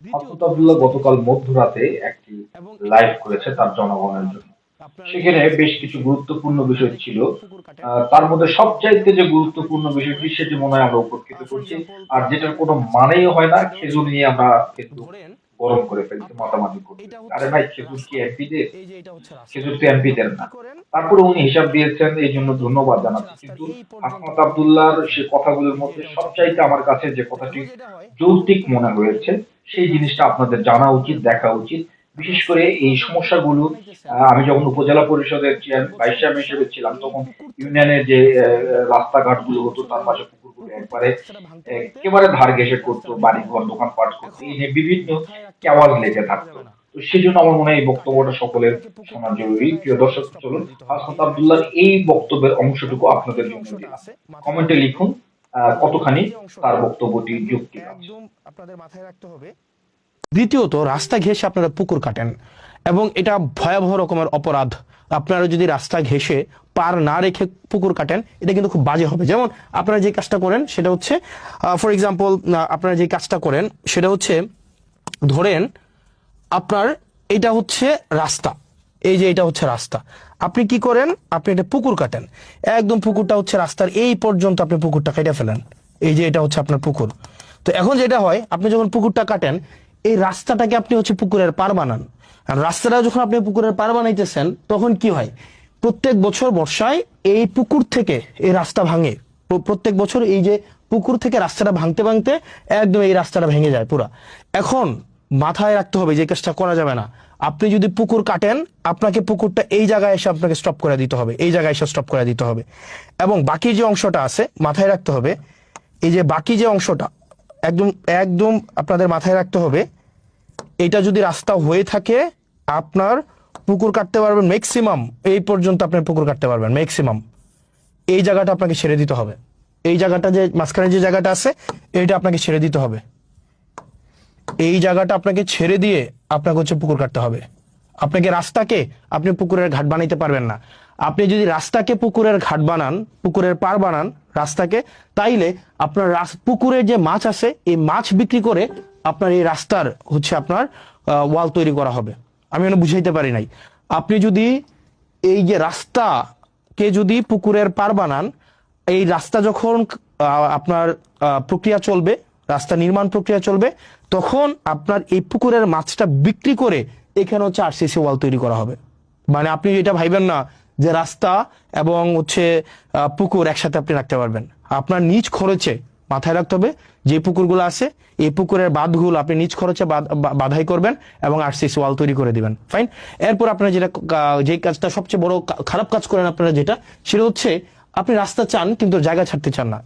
হাসনাত আব্দুল্লাহ গতকাল মধ্যরাতে একটি লাইভ করেছে তার জনগণের জন্য। সেখানে বেশ কিছু গুরুত্বপূর্ণ বিষয় ছিল। তার মধ্যে সবচাইতে যে গুরুত্বপূর্ণ বিষয়টি সেটি মনে হয় আমরা উপেক্ষিত করছি, আর যেটার কোনো মানেই হয় না। খেজুর নিয়ে আমরা কিন্তু গরম করে ফেলছি, মাতামাতি করতেছি, আরে ভাই খেজুর কি এমপিদের? খেজুর তো এমপিদের না। তারপরে উনি হিসাব দিয়েছেন, এই জন্য ধন্যবাদ জানাচ্ছি। কিন্তু হাসনাত আব্দুল্লাহর সে কথাগুলোর মধ্যে সবচাইতে আমার কাছে যে কথাটি যৌক্তিক মনে হয়েছে, সেই জিনিসটা আপনাদের জানা উচিত, দেখা উচিত। বিশেষ করে এই সমস্যাগুলো আমি যখন উপজেলা পরিষদের ভাইস চেয়ারম্যান হিসেবে ছিলাম, তখন ইউনিয়নের যে রাস্তাঘাট গুলো হতো, তার পাশে পুকুরগুলো একবারে একেবারে ধার ঘেঁষে করতো, বাড়িঘর দোকানপাট করতো, এই নিয়ে বিভিন্ন কেওয়াজ লেগে থাকতো। তো সেই জন্য আমার মনে হয় এই বক্তব্যটা সকলের শোনা জরুরি। প্রিয় দর্শক, চলুন হাসনাত আব্দুল্লাহর এই বক্তব্যের অংশটুকু আপনাদের জন্য দিলাম। কমেন্টে লিখুন কতখানি তার বক্তব্যটি যৌক্তিক আছে। দ্বিতীয়ত, রাস্তা ঘেঁষে আপনারা পুকুর কাটেন এবং এটা ভয়াবহ রকমের অপরাধ। আপনারা যদি রাস্তা ঘেঁষে পার না রেখে পুকুর কাটেন, এটা কিন্তু খুব বাজে হবে। যেমন আপনারা যে কাজটা করেন সেটা হচ্ছে, ফর এক্সাম্পল, আপনারা যে কাজটা করেন সেটা হচ্ছে, ধরেন আপনার এটা হচ্ছে রাস্তা, এই যে এটা হচ্ছে রাস্তা, আপনি কি করেন, আপনি একটা পুকুর কাটেন, একদম পুকুরটা হচ্ছে রাস্তার এই পর্যন্ত আপনি পুকুরটা কেটে ফেলেন। এই যে এটা হচ্ছে আপনার পুকুর। তো এখন যেটা হয়, আপনি যখন পুকুরটা কাটেন, এই রাস্তাটাকে আপনি হচ্ছে পুকুরের পার বানান। আর রাস্তাটা যখন আপনি পুকুরের পার বানাইতেছেন, তখন কি হয়, প্রত্যেক বছর বর্ষায় এই পুকুর থেকে এই রাস্তা ভাঙে। প্রত্যেক বছর এই যে পুকুর থেকে রাস্তাটা ভাঙতে ভাঙতে একদম এই রাস্তাটা ভেঙে যায় পুরা। এখন মাথায় রাখতে হবে যে কাজটা করা যাবে না। আপনি যদি পুকুর কাটেন, আপনাকে পুকুরটা এই জায়গায় এসে আপনাকে স্টপ করে দিতে হবে, এই জায়গায় এসে স্টপ করে দিতে হবে। এবং বাকি যে অংশটা আছে মাথায় রাখতে হবে, এই যে বাকি যে অংশটা একদম একদম আপনাদের মাথায় রাখতে হবে, এটা যদি রাস্তা হয়ে থাকে, আপনার পুকুর কাটতে পারবেন ম্যাক্সিমাম এই পর্যন্ত, আপনার পুকুর কাটতে পারবেন ম্যাক্সিমাম। এই জায়গাটা আপনাকে ছেড়ে দিতে হবে, এই জায়গাটা যে মাঝখানে যে জায়গাটা আছে, এইটা আপনাকে ছেড়ে দিতে হবে। এই জায়গাটা আপনাকে ছেড়ে দিয়ে আপনাকে হচ্ছে পুকুর কাটতে হবে। আপনাকে রাস্তাকে আপনি পুকুরের ঘাট বানাইতে পারবেন না। আপনি যদি রাস্তাকে পুকুরের ঘাট বানান, পুকুরের পার বানান রাস্তাকে, তাইলে আপনার পুকুরের যে মাছ আছে, এই মাছ বিক্রি করে আপনার এই রাস্তার হচ্ছে আপনার ওয়াল তৈরি করা হবে। আমি বুঝাইতে পারি নাই। আপনি যদি এই যে রাস্তাকে যদি পুকুরের পার বানান, এই রাস্তা যখন আপনার প্রক্রিয়া চলবে, রাস্তা নির্মাণ প্রক্রিয়া চলবে, তখন আপনার এই পুকুরের মাছটা বিক্রি করে এখানে হচ্ছে আরসিসি ওয়াল তৈরি করা হবে। মানে আপনি এটা ভাইবেন না যে রাস্তা এবং হচ্ছে পুকুর একসাথে আপনি রাখতে পারবেন। আপনার নিজ খরচে, মাথায় রাখতে হবে, যে পুকুরগুলো আছে এই পুকুরের বাঁধগুলো আপনি নিজ খরচে বাধাই করবেন এবং আরসিসি ওয়াল তৈরি করে দিবেন। ফাইন। এরপর আপনারা যেটা, যে কাজটা সবচেয়ে বড় খারাপ কাজ করেন আপনারা, যেটা সেটা হচ্ছে আপনি রাস্তা চান কিন্তু জায়গা ছাড়তে চান না।